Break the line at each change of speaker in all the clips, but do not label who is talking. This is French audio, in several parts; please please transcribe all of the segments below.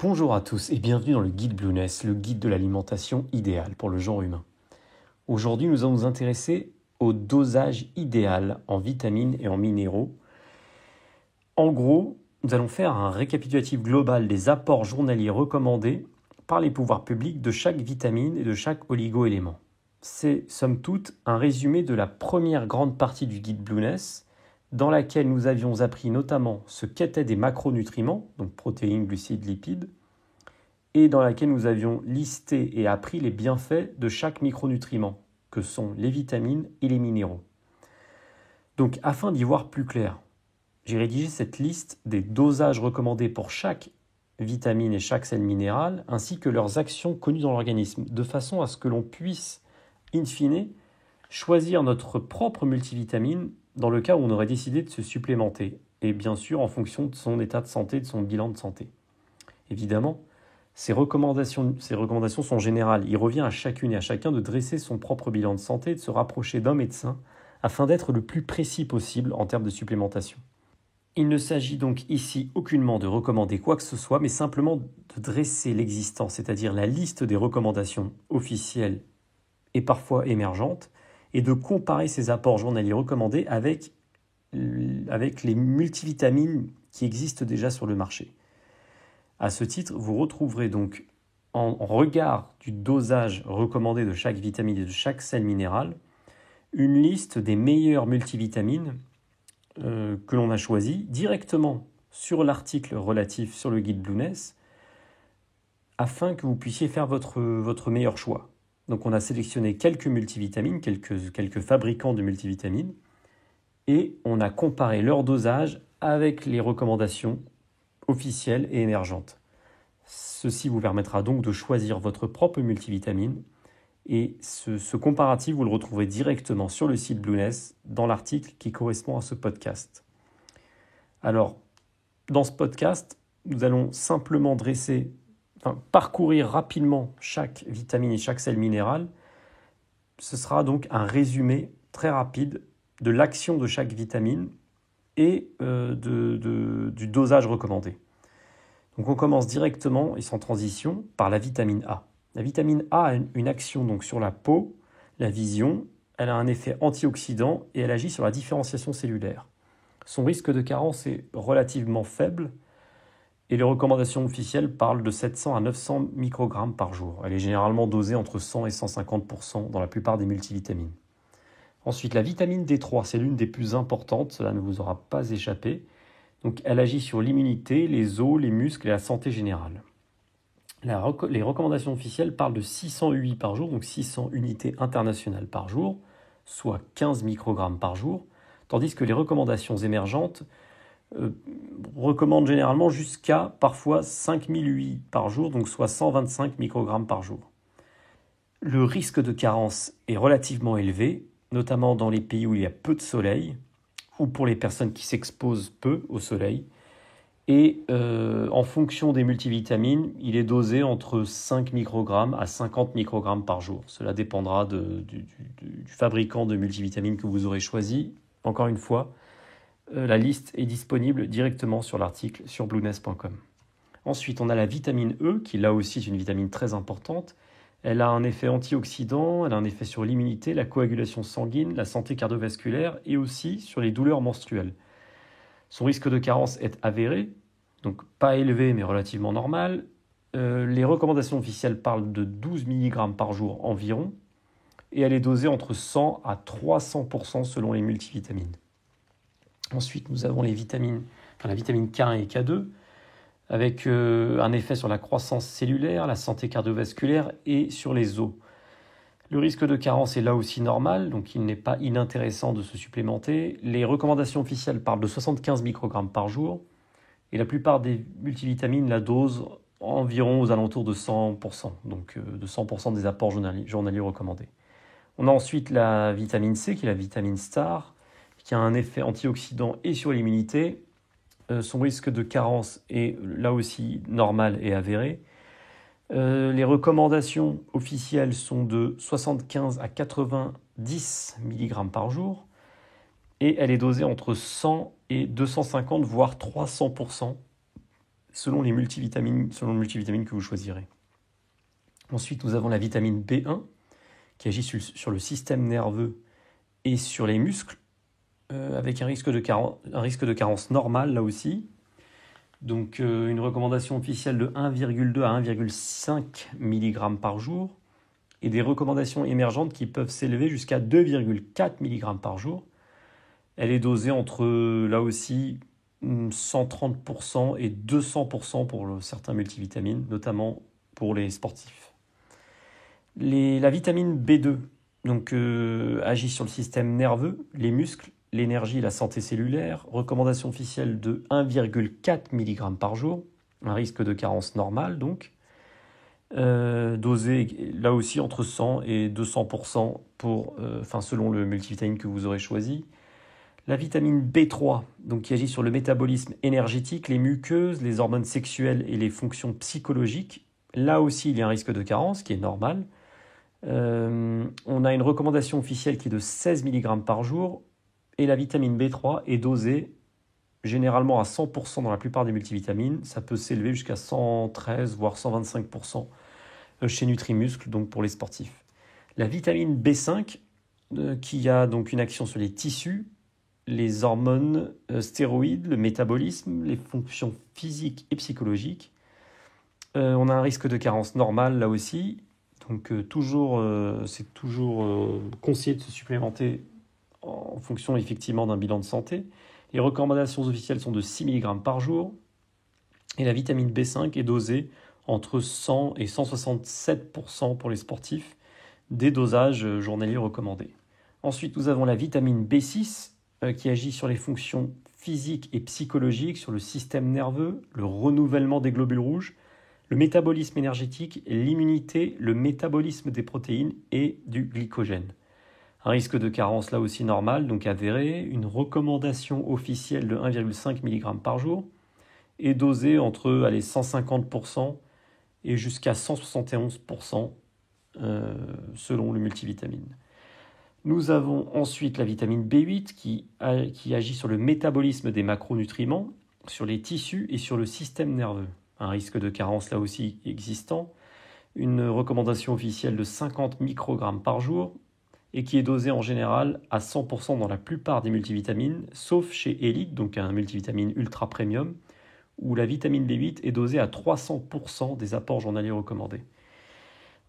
Bonjour à tous et bienvenue dans le guide Blueness, le guide de l'alimentation idéale pour le genre humain. Aujourd'hui, nous allons nous intéresser au dosage idéal en vitamines et en minéraux. En gros, nous allons faire un récapitulatif global des apports journaliers recommandés par les pouvoirs publics de chaque vitamine et de chaque oligo-élément. C'est, somme toute, un résumé de la première grande partie du guide Blueness, dans laquelle nous avions appris notamment ce qu'étaient des macronutriments, donc protéines, glucides, lipides, et dans laquelle nous avions listé et appris les bienfaits de chaque micronutriment, que sont les vitamines et les minéraux. Donc, afin d'y voir plus clair, j'ai rédigé cette liste des dosages recommandés pour chaque vitamine et chaque sel minéral, ainsi que leurs actions connues dans l'organisme, de façon à ce que l'on puisse, in fine, choisir notre propre multivitamine dans le cas où on aurait décidé de se supplémenter, et bien sûr en fonction de son état de santé, de son bilan de santé. Évidemment, ces recommandations sont générales. Il revient à chacune et à chacun de dresser son propre bilan de santé et de se rapprocher d'un médecin afin d'être le plus précis possible en termes de supplémentation. Il ne s'agit donc ici aucunement de recommander quoi que ce soit, mais simplement de dresser l'existant, c'est-à-dire la liste des recommandations officielles et parfois émergentes, et de comparer ces apports journaliers recommandés avec les multivitamines qui existent déjà sur le marché. À ce titre, vous retrouverez donc, en regard du dosage recommandé de chaque vitamine et de chaque sel minéral, une liste des meilleures multivitamines que l'on a choisies directement sur l'article relatif sur le guide Blueness, afin que vous puissiez faire votre meilleur choix. Donc on a sélectionné quelques multivitamines, quelques fabricants de multivitamines, et on a comparé leur dosage avec les recommandations officielles et émergentes. Ceci vous permettra donc de choisir votre propre multivitamine, et ce comparatif, vous le retrouverez directement sur le site Blueness dans l'article qui correspond à ce podcast. Alors, dans ce podcast, nous allons simplement parcourir rapidement chaque vitamine et chaque sel minéral. Ce sera donc un résumé très rapide de l'action de chaque vitamine et du dosage recommandé. Donc on commence directement et sans transition par la vitamine A. La vitamine A a une action donc sur la peau, la vision, elle a un effet antioxydant et elle agit sur la différenciation cellulaire. Son risque de carence est relativement faible et les recommandations officielles parlent de 700 à 900 microgrammes par jour. Elle est généralement dosée entre 100 et 150% dans la plupart des multivitamines. Ensuite, la vitamine D3, c'est l'une des plus importantes, cela ne vous aura pas échappé. Donc, elle agit sur l'immunité, les os, les muscles et la santé générale. Les recommandations officielles parlent de 600 UI par jour, donc 600 unités internationales par jour, soit 15 microgrammes par jour, tandis que les recommandations émergentes recommandent généralement jusqu'à parfois 5000 UI par jour, donc soit 125 microgrammes par jour. Le risque de carence est relativement élevé, notamment dans les pays où il y a peu de soleil, ou pour les personnes qui s'exposent peu au soleil. Et en fonction des multivitamines, il est dosé entre 5 microgrammes à 50 microgrammes par jour. Cela dépendra du fabricant de multivitamines que vous aurez choisi. Encore une fois, la liste est disponible directement sur l'article sur blueness.com. Ensuite, on a la vitamine E, qui là aussi est une vitamine très importante. Elle a un effet antioxydant, elle a un effet sur l'immunité, la coagulation sanguine, la santé cardiovasculaire et aussi sur les douleurs menstruelles. Son risque de carence est avéré, donc pas élevé mais relativement normal. Les recommandations officielles parlent de 12 mg par jour environ, et elle est dosée entre 100 à 300% selon les multivitamines. Ensuite, nous avons la vitamine K1 et K2, avec un effet sur la croissance cellulaire, la santé cardiovasculaire et sur les os. Le risque de carence est là aussi normal, donc il n'est pas inintéressant de se supplémenter. Les recommandations officielles parlent de 75 microgrammes par jour, et la plupart des multivitamines la dosent environ aux alentours de 100%, donc de 100% des apports journaliers recommandés. On a ensuite la vitamine C, qui est la vitamine star, qui a un effet antioxydant et sur l'immunité. Son risque de carence est là aussi normal et avéré. Les recommandations officielles sont de 75 à 90 mg par jour et elle est dosée entre 100 et 250 voire 300% selon le multivitamine que vous choisirez. Ensuite, nous avons la vitamine B1 qui agit sur le système nerveux et sur les muscles, avec un risque de carence normal là aussi. Donc une recommandation officielle de 1,2 à 1,5 mg par jour et des recommandations émergentes qui peuvent s'élever jusqu'à 2,4 mg par jour. Elle est dosée entre, là aussi, 130% et 200% pour certains multivitamines, notamment pour les sportifs. La vitamine B2 donc, agit sur le système nerveux, les muscles, l'énergie et la santé cellulaire. Recommandation officielle de 1,4 mg par jour, un risque de carence normal donc. Dosé là aussi entre 100 et 200% selon le multivitamine que vous aurez choisi. La vitamine B3, donc, qui agit sur le métabolisme énergétique, les muqueuses, les hormones sexuelles et les fonctions psychologiques. Là aussi, il y a un risque de carence qui est normal. On a une recommandation officielle qui est de 16 mg par jour et la vitamine B3 est dosée généralement à 100% dans la plupart des multivitamines. Ça peut s'élever jusqu'à 113 voire 125% chez Nutrimuscle, donc pour les sportifs. La vitamine B5 qui a donc une action sur les tissus, les hormones, stéroïdes, le métabolisme, les fonctions physiques et psychologiques. On a un risque de carence normal là aussi. Donc c'est toujours conseillé de se supplémenter en fonction effectivement d'un bilan de santé. Les recommandations officielles sont de 6 mg par jour. Et la vitamine B5 est dosée entre 100 et 167% pour les sportifs, des dosages journaliers recommandés. Ensuite, nous avons la vitamine B6 qui agit sur les fonctions physiques et psychologiques, sur le système nerveux, le renouvellement des globules rouges, le métabolisme énergétique, l'immunité, le métabolisme des protéines et du glycogène. Un risque de carence là aussi normal, donc avéré, une recommandation officielle de 1,5 mg par jour est dosée entre 150% et jusqu'à 171% selon le multivitamine. Nous avons ensuite la vitamine B8 qui agit sur le métabolisme des macronutriments, sur les tissus et sur le système nerveux. Un risque de carence là aussi existant, une recommandation officielle de 50 microgrammes par jour et qui est dosée en général à 100% dans la plupart des multivitamines, sauf chez Elite, donc un multivitamine ultra premium, où la vitamine B8 est dosée à 300% des apports journaliers recommandés.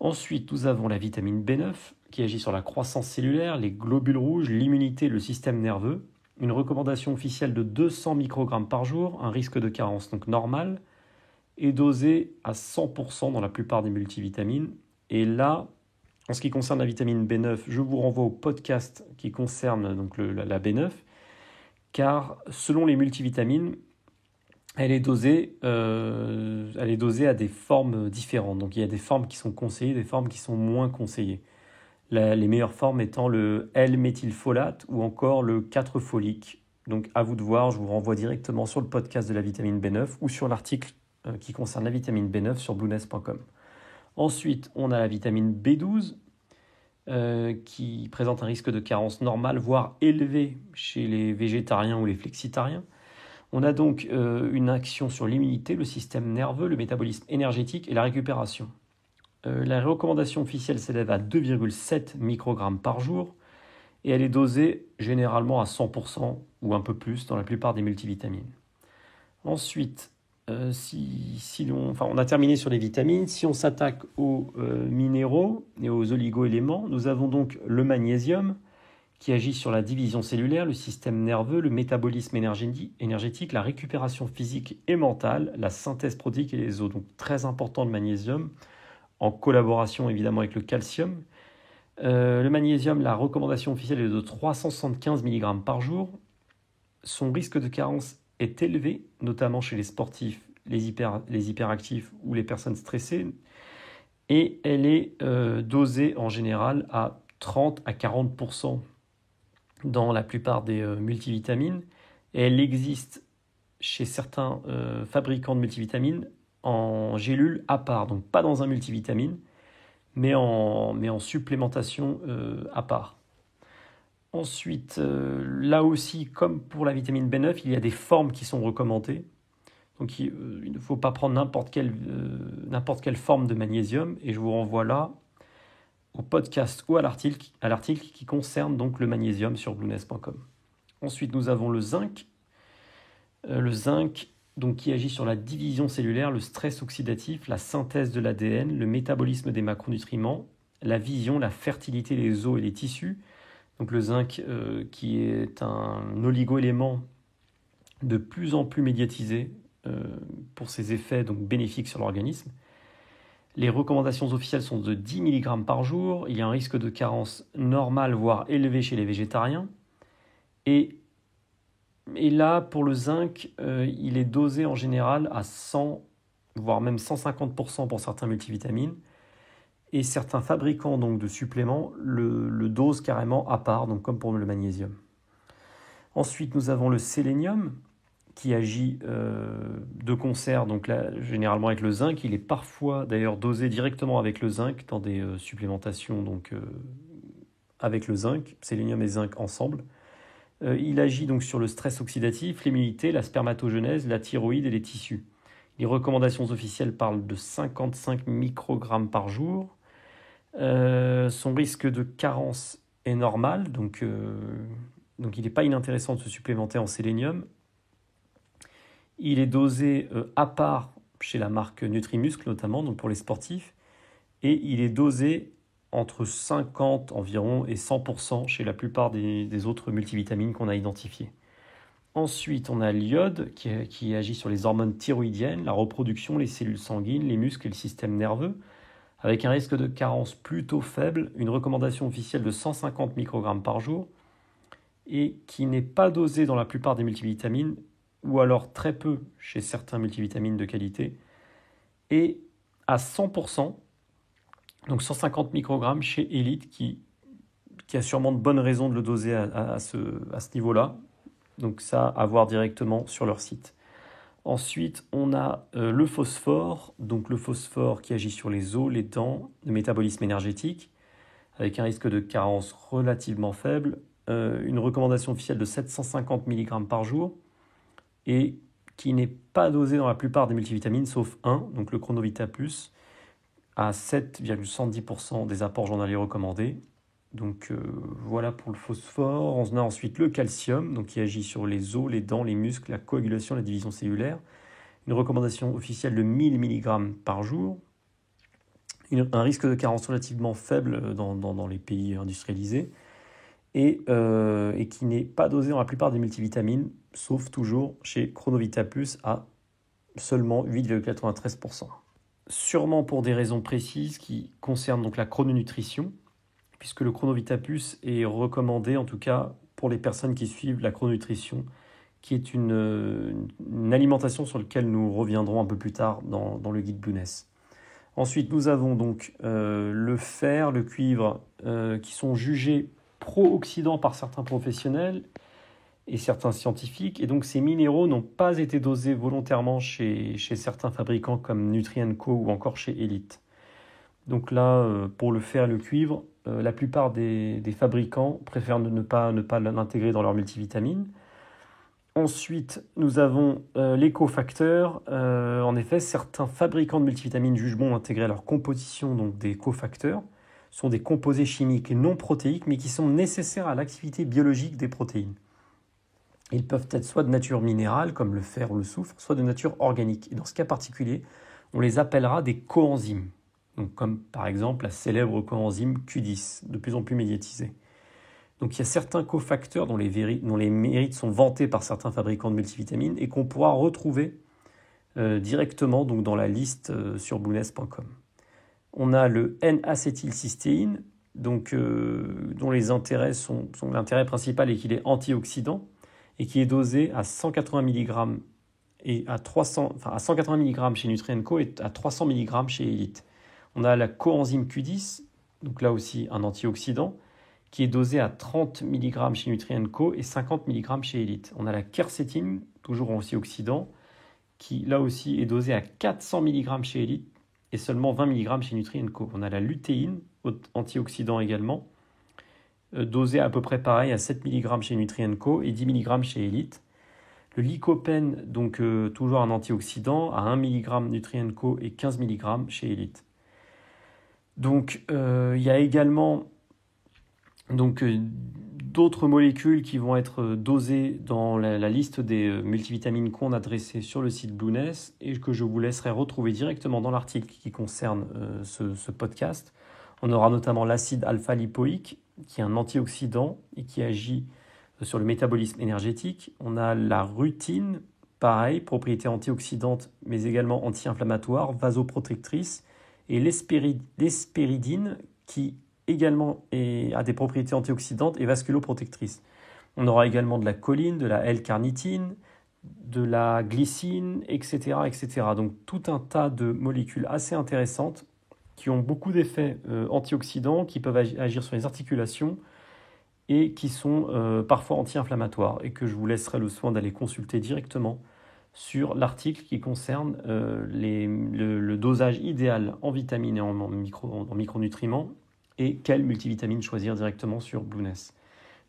Ensuite, nous avons la vitamine B9 qui agit sur la croissance cellulaire, les globules rouges, l'immunité, le système nerveux. Une recommandation officielle de 200 microgrammes par jour, un risque de carence donc normal, est dosé à 100% dans la plupart des multivitamines. Et là, en ce qui concerne la vitamine B9, je vous renvoie au podcast qui concerne donc la B9, car selon les multivitamines, elle est dosée à des formes différentes. Donc il y a des formes qui sont conseillées, des formes qui sont moins conseillées. Les meilleures formes étant le L-méthylfolate ou encore le 4-folique. Donc à vous de voir, je vous renvoie directement sur le podcast de la vitamine B9 ou sur l'article qui concerne la vitamine B9 sur blueness.com. Ensuite, on a la vitamine B12 qui présente un risque de carence normal, voire élevé chez les végétariens ou les flexitariens. On a donc une action sur l'immunité, le système nerveux, le métabolisme énergétique et la récupération. La recommandation officielle s'élève à 2,7 microgrammes par jour et elle est dosée généralement à 100% ou un peu plus dans la plupart des multivitamines. Ensuite, on a terminé sur les vitamines. Si on s'attaque aux minéraux et aux oligo-éléments, nous avons donc le magnésium qui agit sur la division cellulaire, le système nerveux, le métabolisme énergétique, la récupération physique et mentale, la synthèse protéique et les os. Donc très important le magnésium, en collaboration évidemment avec le calcium. Le magnésium, la recommandation officielle est de 375 mg par jour. Son risque de carence est élevé, notamment chez les sportifs, les hyperactifs ou les personnes stressées. Et elle est dosée en général à 30 à 40% dans la plupart des multivitamines. Et elle existe chez certains fabricants de multivitamines en gélules à part, donc pas dans un multivitamine, mais en supplémentation à part. Ensuite, là aussi, comme pour la vitamine B9, il y a des formes qui sont recommandées. Donc il ne faut pas prendre n'importe quelle forme de magnésium, et je vous renvoie là au podcast ou à l'article qui concerne donc le magnésium sur blueness.com. Ensuite, nous avons le zinc. Le zinc, donc, qui agit sur la division cellulaire, le stress oxydatif, la synthèse de l'ADN, le métabolisme des macronutriments, la vision, la fertilité des os et des tissus. Donc le zinc qui est un oligo-élément de plus en plus médiatisé pour ses effets donc, bénéfiques sur l'organisme. Les recommandations officielles sont de 10 mg par jour. Il y a un risque de carence normal, voire élevé chez les végétariens. Et là, pour le zinc, il est dosé en général à 100, voire même 150% pour certains multivitamines. Et certains fabricants donc, de suppléments le dosent carrément à part, donc comme pour le magnésium. Ensuite, nous avons le sélénium qui agit de concert, donc là, généralement avec le zinc. Il est parfois d'ailleurs dosé directement avec le zinc dans des supplémentations donc, avec le zinc, sélénium et zinc ensemble. Il agit donc sur le stress oxydatif, l'immunité, la spermatogenèse, la thyroïde et les tissus. Les recommandations officielles parlent de 55 microgrammes par jour. Son risque de carence est normal, donc il n'est pas inintéressant de se supplémenter en sélénium. Il est dosé à part chez la marque Nutrimuscle notamment, donc pour les sportifs, et il est dosé entre 50 environ et 100% chez la plupart des autres multivitamines qu'on a identifiées. Ensuite, on a l'iode qui agit sur les hormones thyroïdiennes, la reproduction, les cellules sanguines, les muscles et le système nerveux, avec un risque de carence plutôt faible, une recommandation officielle de 150 microgrammes par jour, et qui n'est pas dosé dans la plupart des multivitamines, ou alors très peu chez certains multivitamines de qualité, et à 100%, donc 150 microgrammes chez Elite, qui a sûrement de bonnes raisons de le doser à ce niveau-là. Donc ça, à voir directement sur leur site. Ensuite, on a le phosphore, donc le phosphore qui agit sur les os, les dents, le métabolisme énergétique, avec un risque de carence relativement faible, une recommandation officielle de 750 mg par jour, et qui n'est pas dosé dans la plupart des multivitamines, sauf un, donc le Chronovita Plus, à 7,110% des apports journaliers recommandés. Donc voilà pour le phosphore. On a ensuite le calcium, donc qui agit sur les os, les dents, les muscles, la coagulation, la division cellulaire. Une recommandation officielle de 1000 mg par jour. Un risque de carence relativement faible dans les pays industrialisés. Et qui n'est pas dosé dans la plupart des multivitamines, sauf toujours chez Chronovita Plus à seulement 8,93%. Sûrement pour des raisons précises qui concernent donc la chrononutrition, puisque le Chronovita Plus est recommandé, en tout cas pour les personnes qui suivent la chrononutrition, qui est une alimentation sur laquelle nous reviendrons un peu plus tard dans le guide Blueness. Ensuite, nous avons donc le fer, le cuivre, qui sont jugés pro-oxydants par certains professionnels et certains scientifiques. Et donc, ces minéraux n'ont pas été dosés volontairement chez certains fabricants comme Nutri&Co ou encore chez Elite. Donc là, pour le fer et le cuivre, la plupart des fabricants préfèrent ne pas l'intégrer dans leurs multivitamines. Ensuite, nous avons les cofacteurs. En effet, certains fabricants de multivitamines jugent bon d'intégrer à leur composition donc des cofacteurs. Ce sont des composés chimiques non protéiques, mais qui sont nécessaires à l'activité biologique des protéines. Ils peuvent être soit de nature minérale, comme le fer ou le soufre, soit de nature organique. Et dans ce cas particulier, on les appellera des coenzymes. Donc, comme par exemple la célèbre coenzyme Q10, de plus en plus médiatisée. Donc il y a certains cofacteurs dont les mérites sont vantés par certains fabricants de multivitamines et qu'on pourra retrouver directement donc, dans la liste sur blueness.com. On a le N-acétylcystéine, donc, dont les intérêts l'intérêt principal est qu'il est antioxydant et qui est dosé à 180 mg et à 180 mg chez Nutri&Co et à 300 mg chez Elite. On a la coenzyme Q10, donc là aussi un antioxydant, qui est dosé à 30 mg chez Nutri&Co et 50 mg chez Elite. On a la quercétine, toujours antioxydant, qui là aussi est dosé à 400 mg chez Elite et seulement 20 mg chez Nutri&Co. On a la lutéine, antioxydant également, dosé à peu près pareil à 7 mg chez Nutri&Co et 10 mg chez Elite. Le lycopène, donc toujours un antioxydant, à 1 mg Nutrien&Co et 15 mg chez Elite. Donc il y a également d'autres molécules qui vont être dosées dans la liste des multivitamines qu'on a dressées sur le site Blueness et que je vous laisserai retrouver directement dans l'article qui concerne ce podcast. On aura notamment l'acide alpha-lipoïque, qui est un antioxydant et qui agit sur le métabolisme énergétique. On a la rutine, pareil, propriété antioxydante, mais également anti-inflammatoire, vasoprotectrice. Et l'hespéridine, qui également a des propriétés antioxydantes et vasculoprotectrices. On aura également de la choline, de la L-carnitine, de la glycine, etc., etc. Donc tout un tas de molécules assez intéressantes qui ont beaucoup d'effets antioxydants, qui peuvent agir sur les articulations et qui sont parfois anti-inflammatoires et que je vous laisserai le soin d'aller consulter directement sur l'article qui concerne le dosage idéal en vitamines et en micronutriments et quelle multivitamine choisir directement sur Blueness.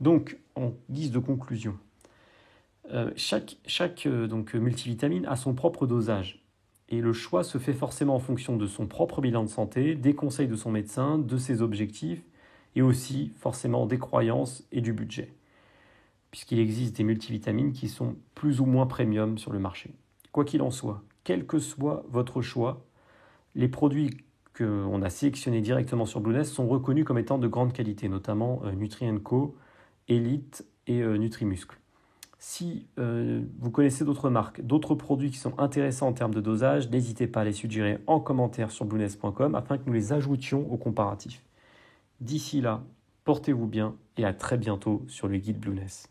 Donc, en guise de conclusion, chaque multivitamine a son propre dosage. Et le choix se fait forcément en fonction de son propre bilan de santé, des conseils de son médecin, de ses objectifs, et aussi forcément des croyances et du budget. Puisqu'il existe des multivitamines qui sont plus ou moins premium sur le marché. Quoi qu'il en soit, quel que soit votre choix, les produits qu'on a sélectionnés directement sur Blueness sont reconnus comme étant de grande qualité, notamment Nutrien&Co, Elite et Nutrimuscle. Si vous connaissez d'autres marques, d'autres produits qui sont intéressants en termes de dosage, n'hésitez pas à les suggérer en commentaire sur blueness.com afin que nous les ajoutions au comparatif. D'ici là, portez-vous bien et à très bientôt sur le guide Blueness.